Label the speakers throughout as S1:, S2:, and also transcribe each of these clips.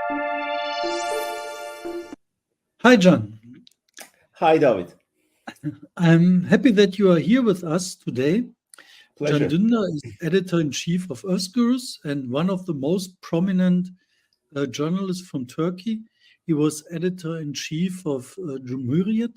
S1: Hi, Can.
S2: Hi, David.
S1: I'm happy that you are here with us today.
S2: Pleasure.
S1: Can Dündar is editor-in-chief of Özgürüz and one of the most prominent journalists from Turkey. He was editor-in-chief of Cumhuriyet,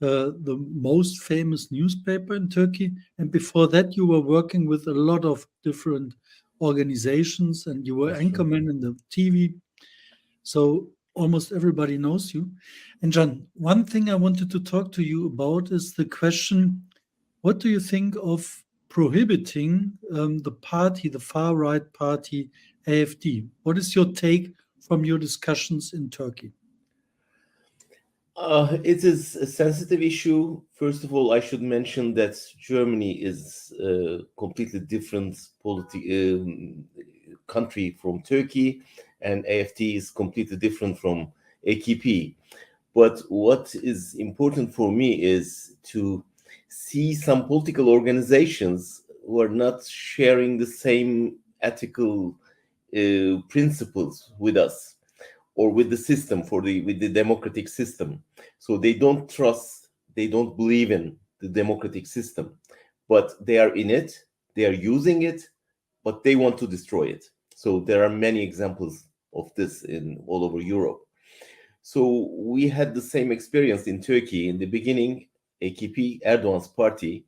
S1: the most famous newspaper in Turkey. And before that, you were working with a lot of different organizations and you were anchorman in the TV. So almost everybody knows you. And Can, one thing I wanted to talk to you about is the question, what do you think of prohibiting the party, the far-right party, AfD? What is your take from your discussions in Turkey?
S2: It is a sensitive issue. First of all, I should mention that Germany is a completely different country from Turkey, and AfD is completely different from AKP. But what is important for me is to see some political organizations who are not sharing the same ethical principles with us or with the system, with the democratic system. So they don't trust, they don't believe in the democratic system, but they are in it, they are using it, but they want to destroy it. So there are many examples of this all over Europe. So we had the same experience in Turkey in the beginning. AKP, Erdogan's party,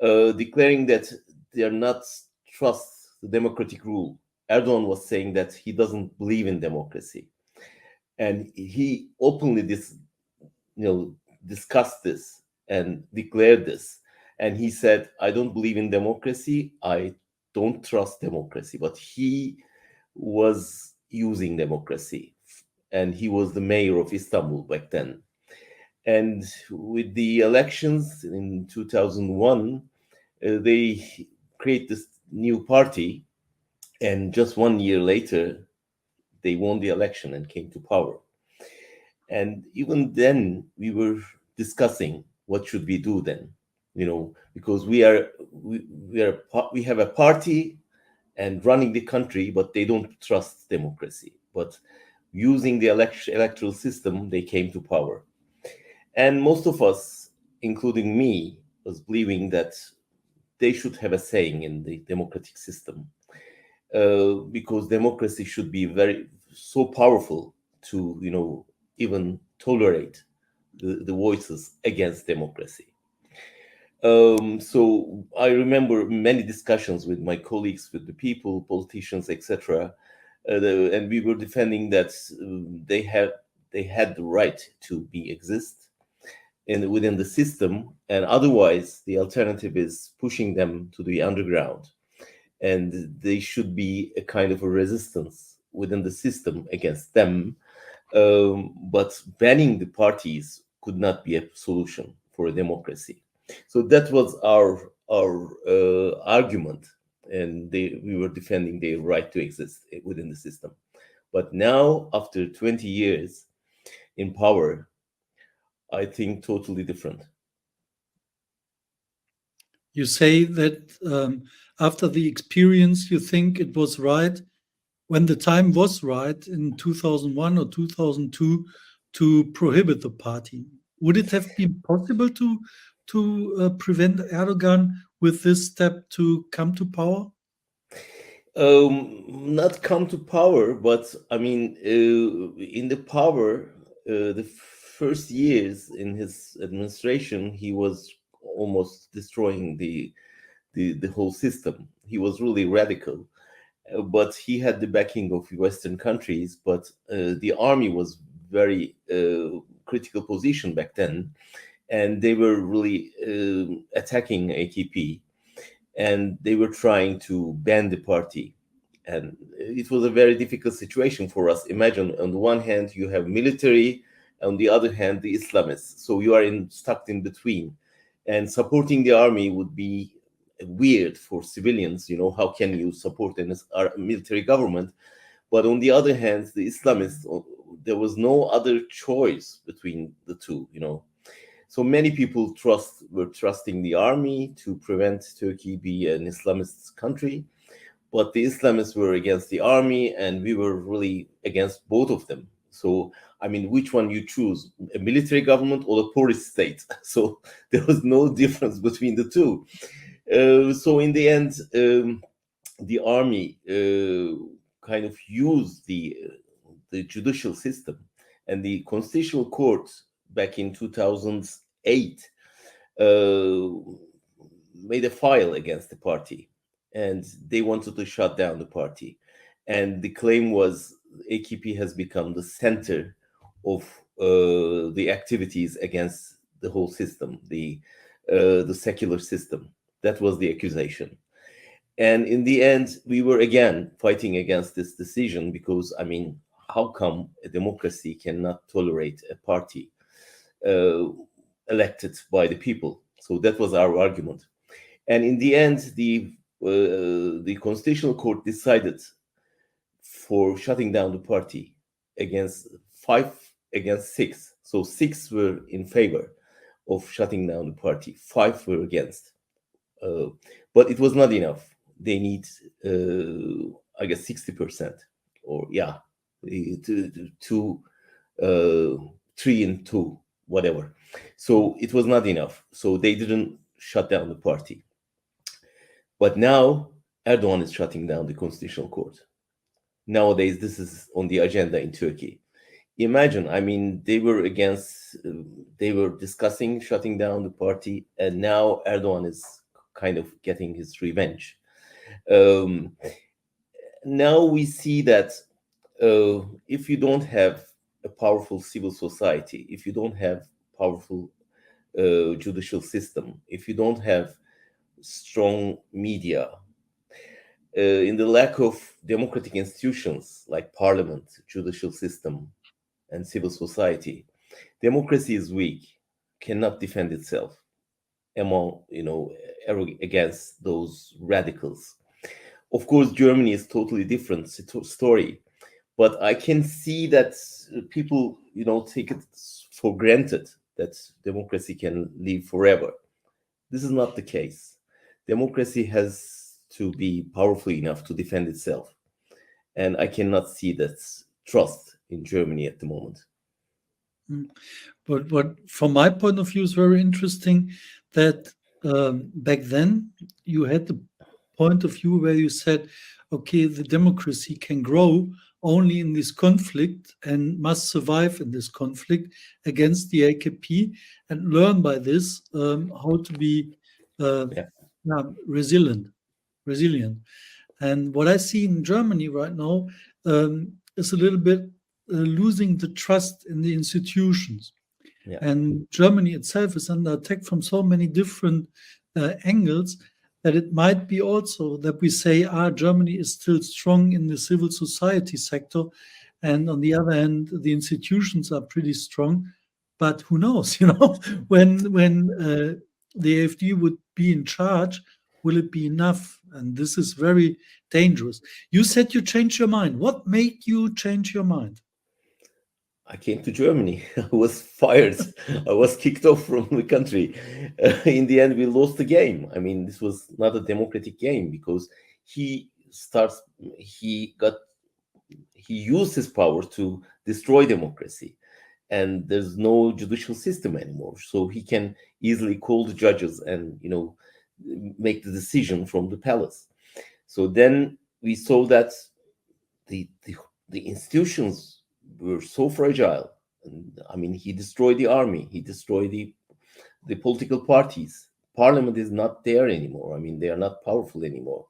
S2: declaring that they are not trust the democratic rule. Erdogan was saying that he doesn't believe in democracy, and he openly discussed this and declared this. And he said, "I don't believe in democracy. I don't trust democracy." But he was using democracy, and he was the mayor of Istanbul back then. And with the elections in 2001, they create this new party, and just 1 year later, they won the election and came to power. And even then, we were discussing what should we do then, because we have a party and running the country, but they don't trust democracy. But using the electoral system, they came to power. And most of us, including me, was believing that they should have a saying in the democratic system, because democracy should be so powerful to even tolerate the voices against democracy. So I remember many discussions with my colleagues, with the people, politicians, etc., and we were defending that they had the right to exist within the system, and otherwise the alternative is pushing them to the underground, and they should be a kind of a resistance within the system against them. But banning the parties could not be a solution for a democracy. So that was our argument, and we were defending their right to exist within the system. But now, after 20 years in power, I think totally different.
S1: You say that after the experience, you think it was right when the time was right in 2001 or 2002 to prohibit the party. Would it have been possible to prevent Erdogan with this step to come to power?
S2: Not come to power, but I mean, in the power, the first years in his administration, he was almost destroying the whole system. He was really radical, but he had the backing of Western countries. But the army was very critical position back then, and they were really attacking AKP, and they were trying to ban the party. And it was a very difficult situation for us. Imagine, on the one hand, you have military, on the other hand, the Islamists. So you are stuck in between. And supporting the army would be weird for civilians. How can you support a military government? But on the other hand, the Islamists, there was no other choice between the two. So many people were trusting the army to prevent Turkey be an Islamist country. but the Islamists were against the army, and we were really against both of them. So, I mean, which one you choose, a military government or a police state? So there was no difference between the two. So in the end, the army kind of used the judicial system, and the Constitutional Court back in 2008 made a file against the party, and they wanted to shut down the party. And the claim was AKP has become the center of the activities against the whole system, the secular system. That was the accusation. And in the end, we were again fighting against this decision because, I mean, how come a democracy cannot tolerate a party elected by the people? So that was our argument. And in the end, the Constitutional Court decided for shutting down the party against 5 against 6. So 6 were in favor of shutting down the party, 5 were against. But it was not enough. They need, I guess, 60%, or 3 and 2, whatever. So it was not enough. So they didn't shut down the party. But now Erdogan is shutting down the Constitutional Court. Nowadays, this is on the agenda in Turkey. Imagine, I mean, they were discussing shutting down the party, and now Erdogan is kind of getting his revenge. Now we see that if you don't have a powerful civil society, if you don't have powerful judicial system, if you don't have strong media, in the lack of democratic institutions like parliament, judicial system, and civil society, democracy is weak, cannot defend itself against those radicals. Of course, Germany is totally different story, but I can see that people, take it for granted that democracy can live forever. This is not the case. Democracy has to be powerful enough to defend itself. And I cannot see that trust in Germany at the moment.
S1: But what, from my point of view, is very interesting that back then you had the point of view where you said, okay, the democracy can grow only in this conflict and must survive in this conflict against the AKP and learn by this how to be resilient. And what I see in Germany right now is a little bit losing the trust in the institutions.
S2: Yeah.
S1: And Germany itself is under attack from so many different angles that it might be also that we say, Germany is still strong in the civil society sector. And on the other hand, the institutions are pretty strong. But who knows, when the AfD would be in charge, will it be enough? And this is very dangerous. You said you changed your mind. What made you change your mind?
S2: I came to Germany. I was fired. I was kicked off from the country. In the end, we lost the game. I mean, this was not a democratic game because he used his power to destroy democracy. And there's no judicial system anymore. So he can easily call the judges and, make the decision from the palace. So then we saw that the institutions were so fragile. And, I mean, he destroyed the army. He destroyed the political parties. Parliament is not there anymore. I mean, they are not powerful anymore.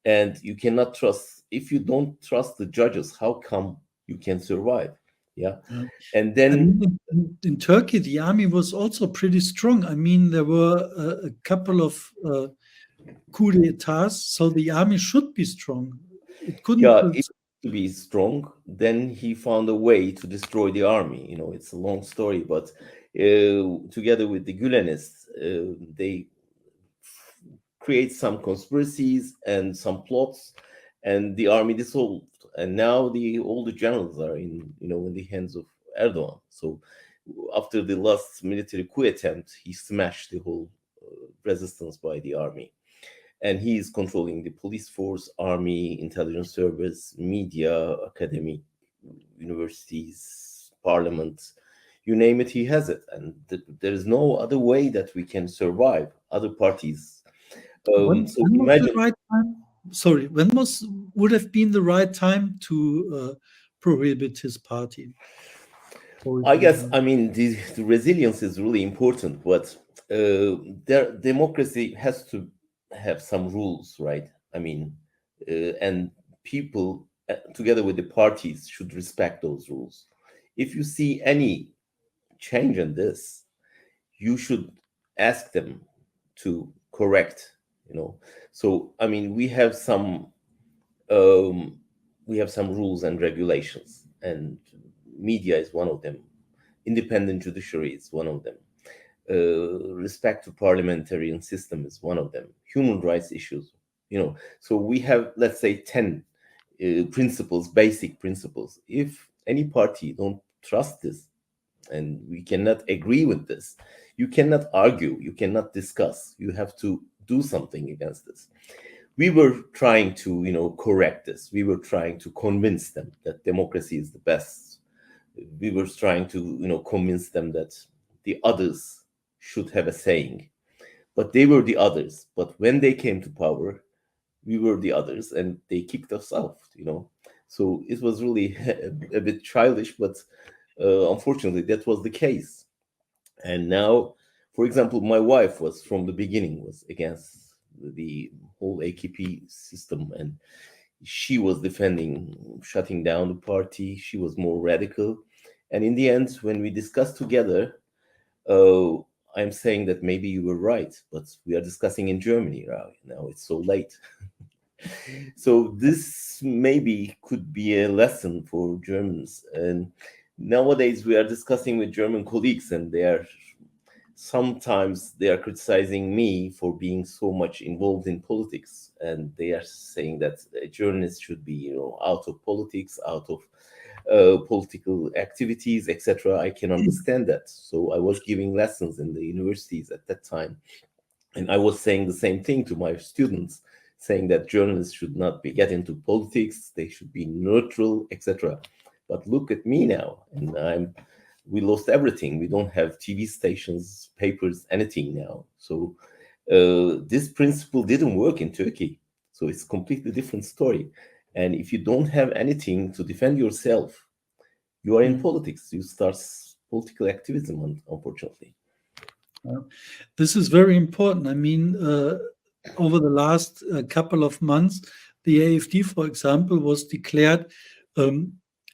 S2: And you cannot trust, if you don't trust the judges, how come you can survive? Yeah. And then
S1: in Turkey, the army was also pretty strong. I mean, there were a couple of coup d'etats, so the army should be strong. It couldn't
S2: to be strong. Then he found a way to destroy the army. It's a long story, but together with the Gülenists, they create some conspiracies and some plots, and the army dissolved. And now all the generals are in the hands of Erdogan. So after the last military coup attempt, he smashed the whole resistance by the army. and he is controlling the police force, army, intelligence service, media, academic, universities, parliament, you name it, he has it. And there is no other way that we can survive. Other parties.
S1: When
S2: So
S1: was the
S2: imagine,
S1: right time? Sorry, when would have been the right time to prohibit his party?
S2: I guess, I mean, the resilience is really important, but their democracy has to have some rules, right? I mean, and people, together with the parties, should respect those rules. If you see any change in this, you should ask them to correct, So, I mean, um, we have some rules and regulations, and media is one of them. Independent judiciary is one of them. Respect to parliamentarian system is one of them. Human rights issues, So we have, let's say, 10 principles, basic principles. If any party don't trust this, and we cannot agree with this, you cannot argue, you cannot discuss. You have to do something against this. We were trying to, correct this. We were trying to convince them that democracy is the best. We were trying to, convince them that the others should have a saying. But they were the others. But when they came to power, we were the others, and they kicked us out. So it was really a bit childish, but unfortunately, that was the case. And now, for example, my wife was from the beginning was against the whole AKP system, and she was defending shutting down the party. She was more radical. And in the end, when we discussed together, I'm saying that maybe you were right, but we are discussing in Germany now. It's so late. So this maybe could be a lesson for Germans. And nowadays we are discussing with German colleagues, and sometimes they are criticizing me for being so much involved in politics, and they are saying that a journalist should be, out of politics, out of political activities, etc. I can understand that. So I was giving lessons in the universities at that time, and I was saying the same thing to my students, saying that journalists should not get into politics, they should be neutral, etc. But look at me now, and we lost everything. We don't have TV stations, papers, anything now. So this principle didn't work in Turkey. So it's a completely different story. And if you don't have anything to defend yourself, you are in politics. You start political activism, unfortunately.
S1: This is very important. I mean, over the last couple of months, the AfD, for example, was declared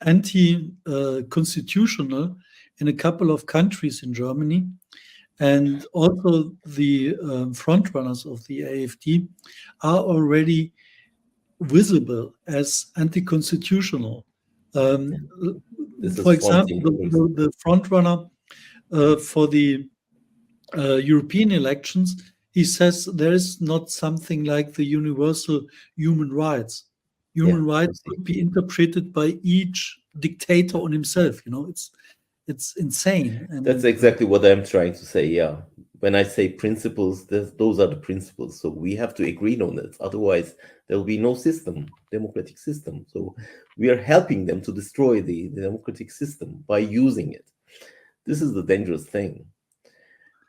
S1: anti-constitutional in a couple of countries in Germany. And also the frontrunners of the AfD are already visible as anti-constitutional. For example, the frontrunner for the European elections, he says there is not something like the universal human rights. Human rights could be interpreted by each dictator on himself. It's insane. And
S2: that's exactly what I'm trying to say. Yeah, when I say principles, those are the principles. So we have to agree on it. Otherwise, there will be no democratic system. So we are helping them to destroy the democratic system by using it. This is the dangerous thing.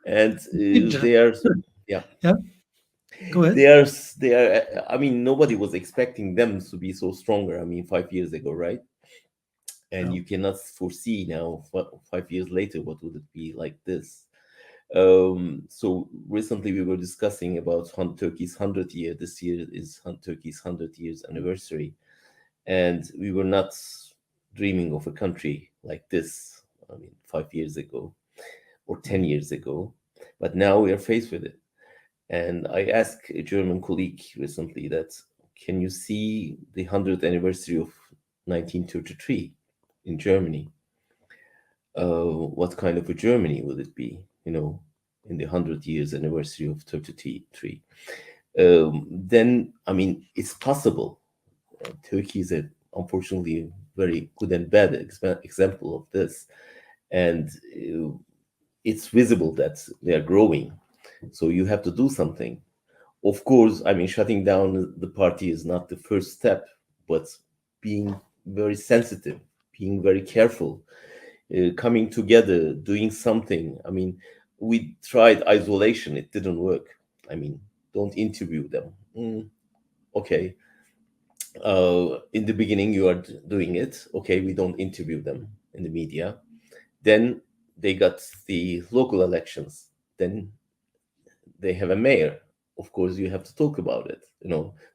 S2: And they are,
S1: yeah. Go ahead.
S2: They are. I mean, nobody was expecting them to be so stronger. I mean, 5 years ago, right? And you cannot foresee now, 5 years later, what would it be like this? So recently we were discussing about Turkey's 100th year. This year is Turkey's 100 years anniversary. And we were not dreaming of a country like this, 5 years ago or 10 years ago. But now we are faced with it. And I asked a German colleague recently that, can you see the 100th anniversary of 1933 in Germany? What kind of a Germany would it be, in the 100 years anniversary of 33? Then, it's possible. Turkey is unfortunately a very good and bad example of this. And it's visible that they are growing. So you have to do something. Of course, I mean, shutting down the party is not the first step, but being very sensitive, being very careful, coming together, doing something. I mean, we tried isolation, it didn't work. I mean, don't interview them. Okay. In the beginning, you are doing it. Okay, we don't interview them in the media. Then they got the local elections. Then they have a mayor. Of course, you have to talk about it,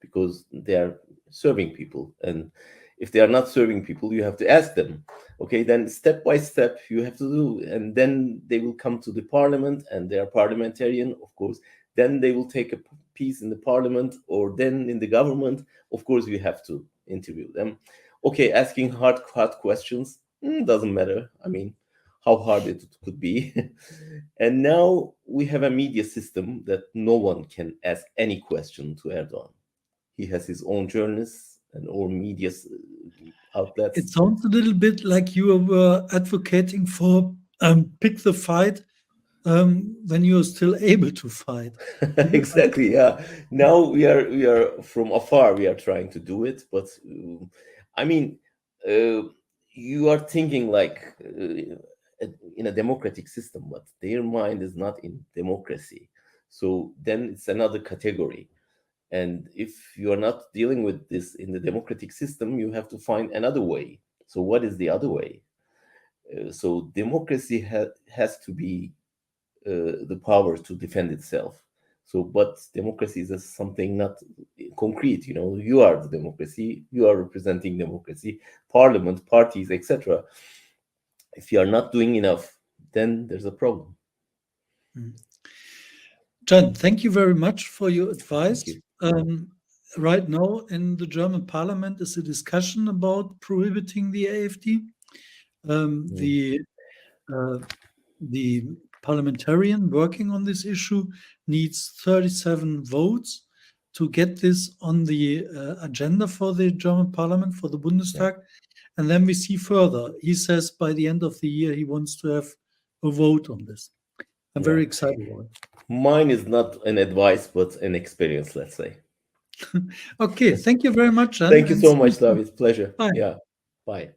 S2: because they are serving people. And if they are not serving people, you have to ask them. Okay, then step by step, you have to do. And then they will come to the parliament, and they are parliamentarian, of course. Then they will take a piece in the parliament, or then in the government. Of course, you have to interview them. Okay, asking hard questions doesn't matter. I mean, how hard it could be. And now we have a media system that no one can ask any question to Erdogan. He has his own journalists and own media outlets.
S1: It sounds a little bit like you were advocating for pick the fight when you are still able to fight.
S2: Exactly, yeah. Now we are from afar, we are trying to do it, but I mean, you are thinking like in a democratic system, but their mind is not in democracy. So then it's another category. And if you are not dealing with this in the democratic system, you have to find another way. So what is the other way? So democracy has to be the power to defend itself. So, but democracy is something not concrete. You are the democracy. You are representing democracy, parliament, parties, etc. If you are not doing enough, then there's a problem.
S1: Can, thank you very much for your advice.
S2: Thank you.
S1: Right now in the German parliament is a discussion about prohibiting the AfD. The parliamentarian working on this issue needs 37 votes to get this on the agenda for the German parliament, for the Bundestag. And then we see further. He says by the end of the year, he wants to have a vote on this. I'm very excited about it.
S2: Mine is not an advice, but an experience, let's say.
S1: Okay, thank you very much.
S2: Thank you so much, David. Pleasure.
S1: Bye.
S2: Yeah, bye.